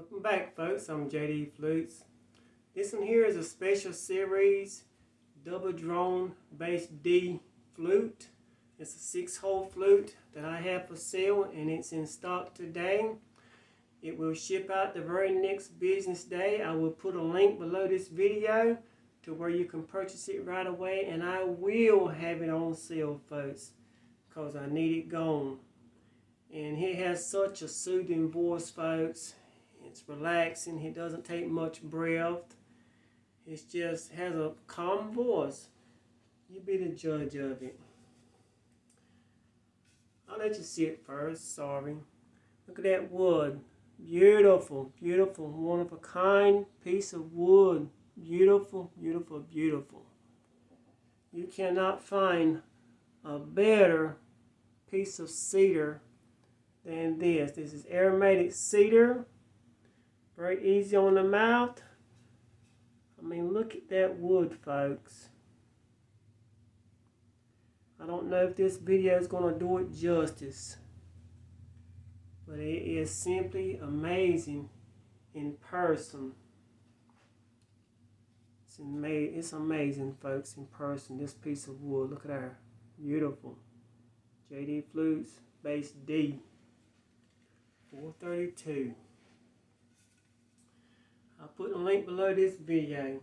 Welcome back, folks. I'm jdflutes. This one here is a special series double drone bass D flute. It's a 6-hole flute that I have for sale and it's in stock today. It will ship out the very next business day. I will put a link below this video to where you can purchase it right away, and I will have it on sale, folks, because I need it gone. And it has such a soothing voice, folks. It's relaxing. It doesn't take much breath. It just has a calm voice. You be the judge of it. I'll let you see it first. Sorry. Look at that wood. Beautiful, beautiful, one of a kind piece of wood. Beautiful, beautiful, beautiful. You cannot find a better piece of cedar than this. This is aromatic cedar. Very easy on the mouth. I mean, look at that wood, folks. I don't know if this video is going to do it justice, but it is simply amazing in person. It's amazing, folks, in person. This piece of wood, look at that. Beautiful. jdflutes bass D 432. I'll put a link below this video.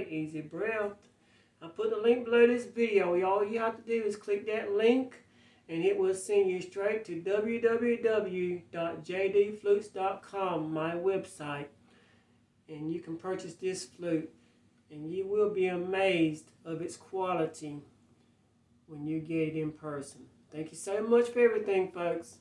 Easy breath. I'll put the link below this video. All you have to do is click that link and it will send you straight to www.jdflutes.com, my website, and you can purchase this flute and you will be amazed of its quality when you get it in person. Thank you so much for everything, folks.